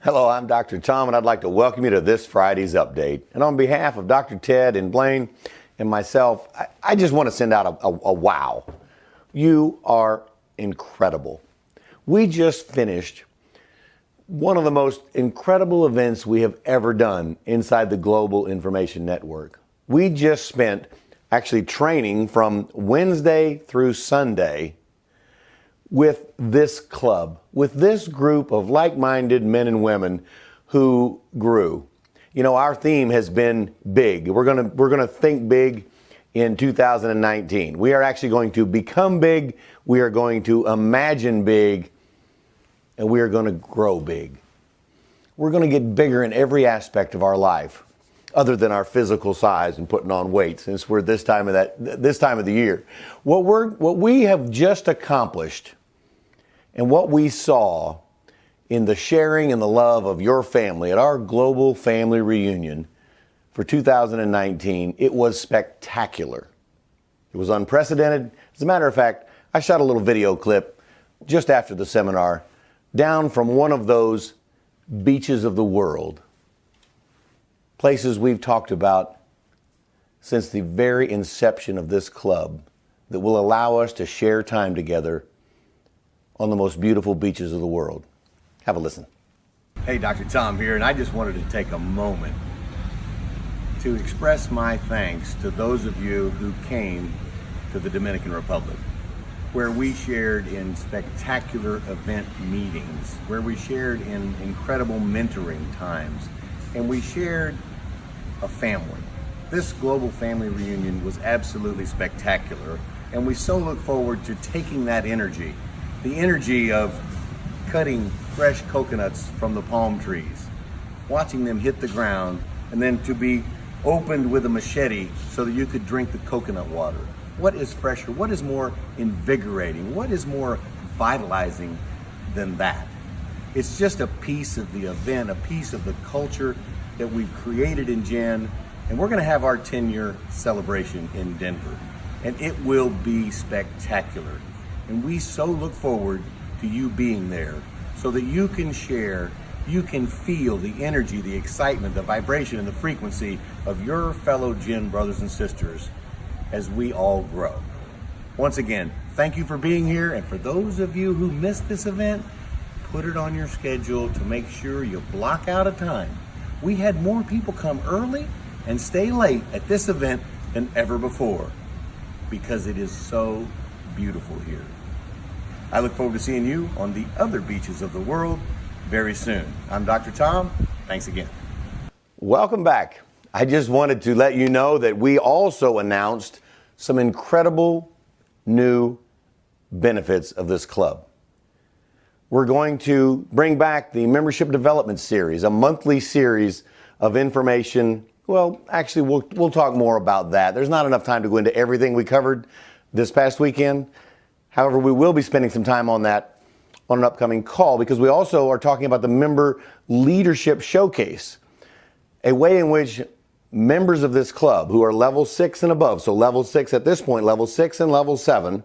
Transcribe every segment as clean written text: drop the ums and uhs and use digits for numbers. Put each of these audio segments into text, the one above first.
Hello, I'm Dr. Tom, and I'd like to welcome you to this Friday's update. And on behalf of Dr. Ted and Blaine and myself, I just want to send out a wow. You are incredible. We just finished one of the most incredible events we have ever done inside the Global Information Network. We just spent actually training from Wednesday through Sunday with this club, with this group of like-minded men and women who grew. You know, our theme has been big. We're gonna think big in 2019. We are actually going to become big. We are going to imagine big, and we are going to grow big. We're going to get bigger in every aspect of our life, other than our physical size and putting on weight, since we're this time of the year. What we have just accomplished, and what we saw in the sharing and the love of your family at our global family reunion for 2019, it was spectacular. It was unprecedented. As a matter of fact, I shot a little video clip just after the seminar down from one of those beaches of the world, places we've talked about since the very inception of this club that will allow us to share time together on the most beautiful beaches of the world. Have a listen. Hey, Dr. Tom here, and I just wanted to take a moment to express my thanks to those of you who came to the Dominican Republic, where we shared in spectacular event meetings, where we shared in incredible mentoring times, and we shared a family. This global family reunion was absolutely spectacular, and we so look forward to taking that energy, the energy of cutting fresh coconuts from the palm trees, watching them hit the ground, and then to be opened with a machete so that you could drink the coconut water. What is fresher? What is more invigorating? What is more vitalizing than that? It's just a piece of the event, a piece of the culture that we've created in Gen, and we're gonna have our 10-year celebration in Denver, and it will be spectacular. And we so look forward to you being there so that you can share, you can feel the energy, the excitement, the vibration, and the frequency of your fellow Gen brothers and sisters as we all grow. Once again, thank you for being here, and for those of you who missed this event, put it on your schedule to make sure you block out a time. We had more people come early and stay late at this event than ever before because it is so beautiful here. I look forward to seeing you on the other beaches of the world very soon. I'm Dr. Tom. Thanks again. Welcome back. I just wanted to let you know that we also announced some incredible new benefits of this club. We're going to bring back the Membership Development Series, a monthly series of information. Well, actually, we'll talk more about that. There's not enough time to go into everything we covered this past weekend. However, we will be spending some time on that on an upcoming call, because we also are talking about the Member Leadership Showcase, a way in which members of this club who are level 6 and above, so level 6 at this point, level 6 and level 7,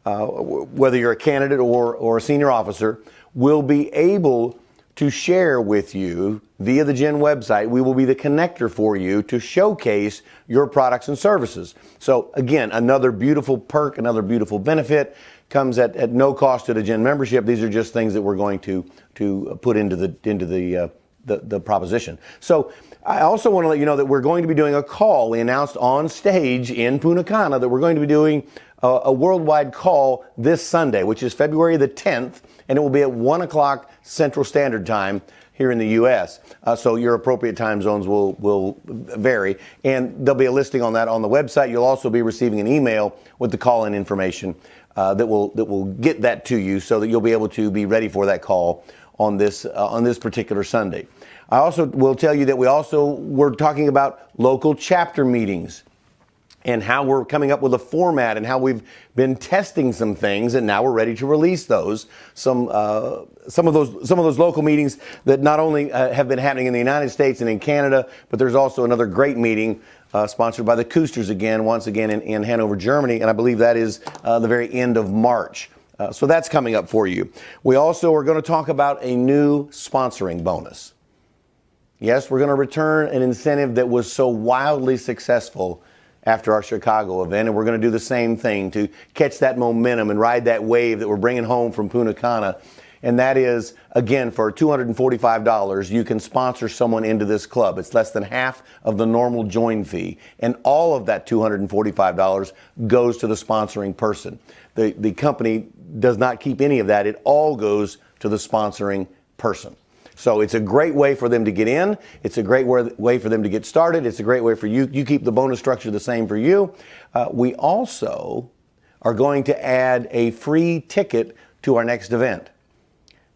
whether you're a candidate or a senior officer, will be able to share with you via the Gen website. We will be the connector for you to showcase your products and services. So again, another beautiful perk, another beautiful benefit comes at no cost to the Gen membership. These are just things that we're going to put into the proposition. So I also want to let you know that we're going to be doing a call. We announced on stage in Punta Cana that we're going to be doing a worldwide call this Sunday, which is February the 10th, and it will be at 1 o'clock Central Standard Time here in the U.S. So your appropriate time zones will vary, and there'll be a listing on that on the website. You'll also be receiving an email with the call-in information that will get that to you, so that you'll be able to be ready for that call on this particular Sunday. I also will tell you that we're talking about local chapter meetings, and how we're coming up with a format, and how we've been testing some things, and now we're ready to release those. Some of those local meetings that not only have been happening in the United States and in Canada, but there's also another great meeting sponsored by the Koosters once again in Hanover, Germany, and I believe that is the very end of March. So that's coming up for you. We also are going to talk about a new sponsoring bonus. Yes, we're going to return an incentive that was so wildly successful after our Chicago event, and we're going to do the same thing to catch that momentum and ride that wave that we're bringing home from Punta Cana. And that is, again, for $245, you can sponsor someone into this club. It's less than half of the normal join fee. And all of that $245 goes to the sponsoring person. The company does not keep any of that. It all goes to the sponsoring person. So it's a great way for them to get in. It's a great way for them to get started. It's a great way for you. You keep the bonus structure the same for you. We also are going to add a free ticket to our next event.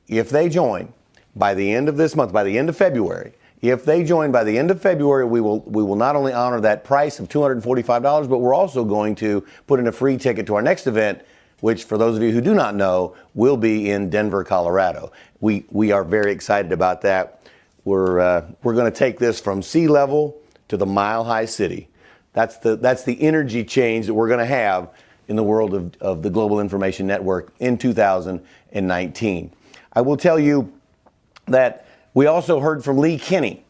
If they join by the end of this month, by the end of February, if they join by the end of February, we will not only honor that price of $245, but we're also going to put in a free ticket to our next event, which, for those of you who do not know, will be in Denver, Colorado. We are very excited about that. We're going to take this from sea level to the mile-high city. That's the energy change that we're going to have in the world of the Global Information Network in 2019. I will tell you that we also heard from Lee Kinney,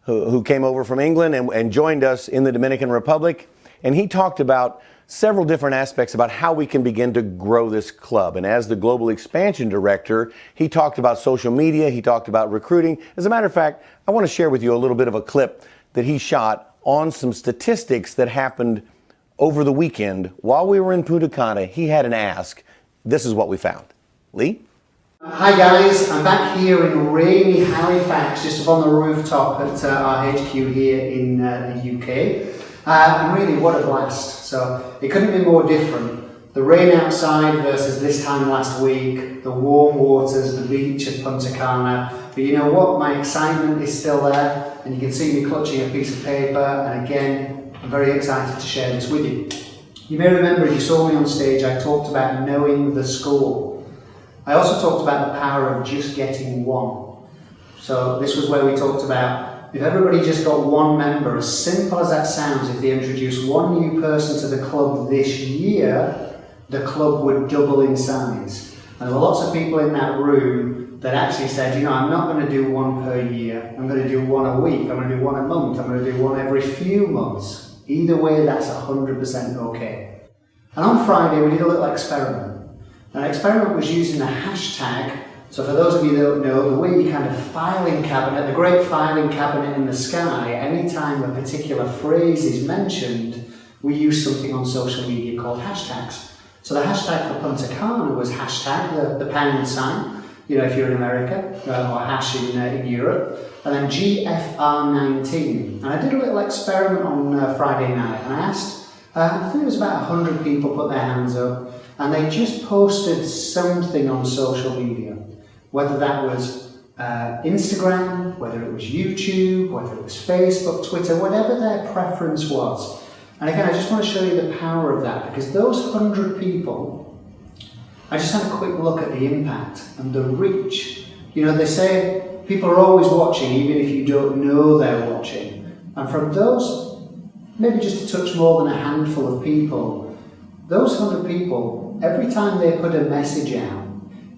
who came over from England and joined us in the Dominican Republic. And he talked about several different aspects about how we can begin to grow this club. And as the Global Expansion Director, he talked about social media, he talked about recruiting. As a matter of fact, I want to share with you a little bit of a clip that he shot on some statistics that happened over the weekend. While we were in Punta Cana, he had an ask. This is what we found. Lee? Hi guys, I'm back here in rainy Halifax, just up on the rooftop at our HQ here in the UK. And really, what a blast. So it couldn't be more different. The rain outside versus this time last week, the warm waters, the beach at Punta Cana. But you know what? My excitement is still there, and you can see me clutching a piece of paper. And again, I'm very excited to share this with you. You may remember, if you saw me on stage, I talked about knowing the score. I also talked about the power of just getting one. So this was where we talked about, if everybody just got one member, as simple as that sounds, if they introduce one new person to the club this year, the club would double in size. And there were lots of people in that room that actually said, you know, I'm not going to do one per year, I'm going to do one a week, I'm going to do one a month, I'm going to do one every few months. Either way, that's 100% okay. And on Friday, we did a little experiment. An experiment was using a hashtag. So for those of you that don't know, the way you kind of filing cabinet, the great filing cabinet in the sky, anytime a particular phrase is mentioned, we use something on social media called hashtags. So the hashtag for Punta Cana was hashtag, the pound sign, you know, if you're in America, or hash in Europe, and then GFR19. And I did a little experiment on Friday night, and I asked, I think it was about 100 people put their hands up, and they just posted something on social media, whether that was Instagram, whether it was YouTube, whether it was Facebook, Twitter, whatever their preference was. And again, I just want to show you the power of that, because those 100 people, I just had a quick look at the impact and the reach. You know, they say people are always watching, even if you don't know they're watching. And from those, maybe just a touch more than a handful of people, those 100 people, every time they put a message out,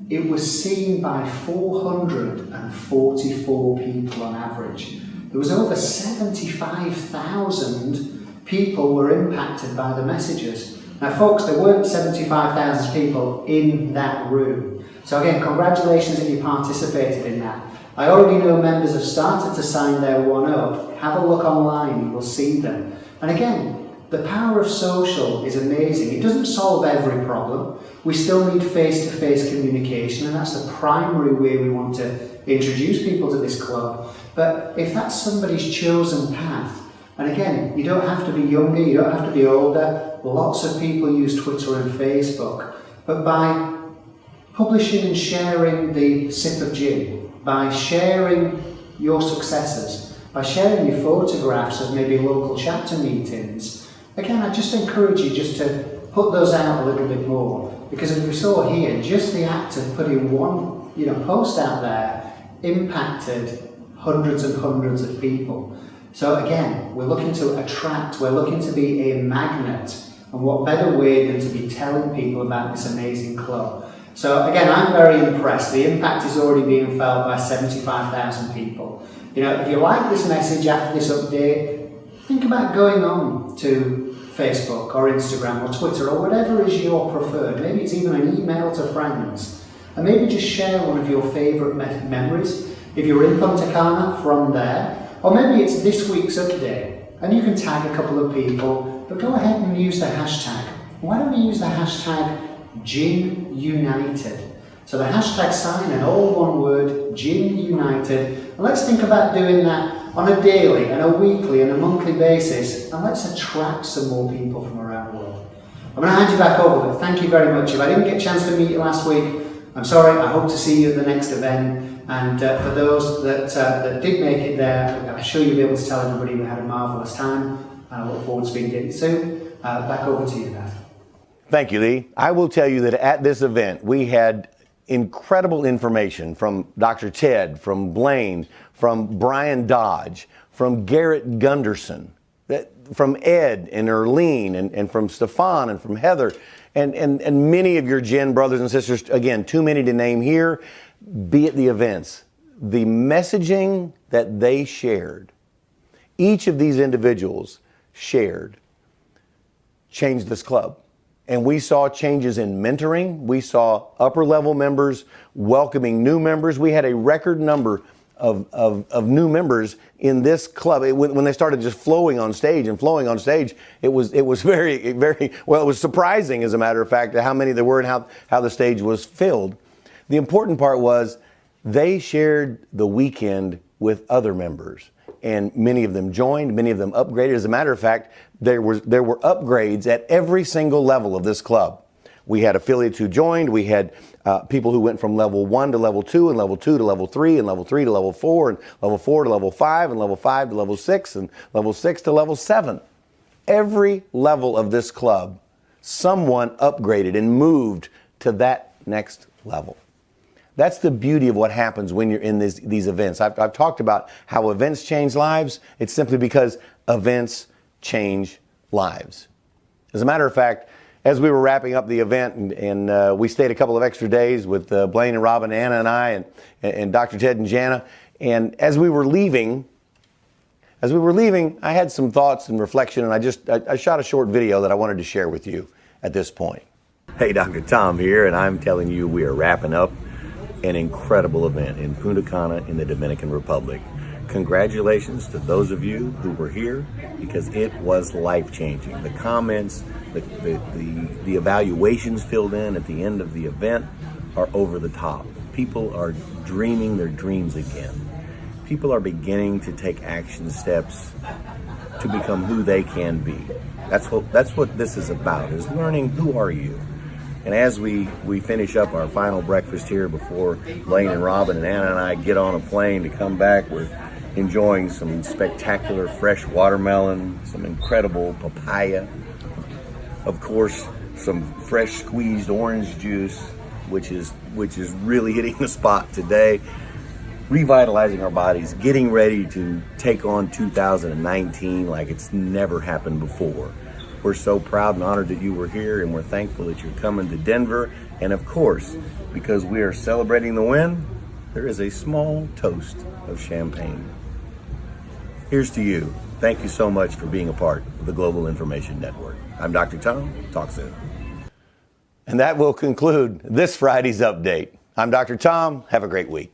it was seen by 444 people on average. There was over 75,000 people were impacted by the messages. Now folks, there weren't 75,000 people in that room. So again, congratulations if you participated in that. I already know members have started to sign their one up. Have a look online, you will see them. And again, the power of social is amazing. It doesn't solve every problem. We still need face-to-face communication, and that's the primary way we want to introduce people to this club. But if that's somebody's chosen path, and again, you don't have to be younger, you don't have to be older. Lots of people use Twitter and Facebook. But by publishing and sharing the sip of gin, by sharing your successes, by sharing your photographs of maybe local chapter meetings, again, I just encourage you just to put those out a little bit more, because as we saw here, just the act of putting one, post out there impacted hundreds and hundreds of people. So again, we're looking to attract, we're looking to be a magnet And what better way than to be telling people about this amazing club? So again, I'm very impressed. The impact is already being felt by 75,000 people. You know, if you like this message after this update, think about going on to Facebook or Instagram or Twitter or whatever is your preferred. Maybe it's even an email to friends. And maybe just share one of your favourite memories. If you're in Punta Cana, from there. Or maybe it's this week's update. And you can tag a couple of people, but go ahead and use the hashtag. Why don't we use the hashtag Gin United? So the hashtag sign and all one word, Gin United. And let's think about doing that on a daily and a weekly and a monthly basis. And let's attract some more people from around the world. I'm going to hand you back over, but thank you very much. If I didn't get a chance to meet you last week, I'm sorry. I hope to see you at the next event. And for those that did make it there, I'm sure you'll be able to tell everybody we had a marvellous time. I look forward to speaking to you soon. Back over to you, Matt. Thank you, Lee. I will tell you that at this event, we had incredible information from Dr. Ted, from Blaine, from Brian Dodge, from Garrett Gunderson, from Ed and Erlene, and from Stefan and from Heather, and many of your Gen brothers and sisters, again, too many to name here, be at the events. The messaging that they shared, each of these individuals shared, changed this club. And we saw changes in mentoring. We saw upper level members welcoming new members. We had a record number of new members in this club. When they started just flowing on stage, it was very, very, well, it was surprising, as a matter of fact, how many there were and how the stage was filled. The important part was they shared the weekend with other members, and many of them joined, many of them upgraded. As a matter of fact, there were upgrades at every single level of this club. We had affiliates who joined. We had people who went from level 1 to level 2, and level 2 to level 3, and level 3 to level 4, and level 4 to level 5, and level 5 to level 6, and level 6 to level 7. Every level of this club, someone upgraded and moved to that next level. That's the beauty of what happens when you're in these events. I've talked about how events change lives. It's simply because events change lives. As a matter of fact, as we were wrapping up the event, and we stayed a couple of extra days with Blaine and Robin, Anna and I, and Dr. Ted and Jana, and as we were leaving, I had some thoughts and reflection, and I shot a short video that I wanted to share with you at this point. Hey, Dr. Tom here, and I'm telling you we are wrapping up an incredible event in Punta Cana in the Dominican Republic. Congratulations to those of you who were here, because it was life-changing. The comments, the evaluations filled in at the end of the event are over the top. People are dreaming their dreams again. People are beginning to take action steps to become who they can be. That's what this is about, is learning who are you. And as we finish up our final breakfast here before Blaine and Robin and Anna and I get on a plane to come back, we're enjoying some spectacular fresh watermelon, some incredible papaya, of course, some fresh squeezed orange juice, which is really hitting the spot today, revitalizing our bodies, getting ready to take on 2019 like it's never happened before. We're so proud and honored that you were here, and we're thankful that you're coming to Denver. And of course, because we are celebrating the win, there is a small toast of champagne. Here's to you. Thank you so much for being a part of the Global Information Network. I'm Dr. Tom. Talk soon. And that will conclude this Friday's update. I'm Dr. Tom. Have a great week.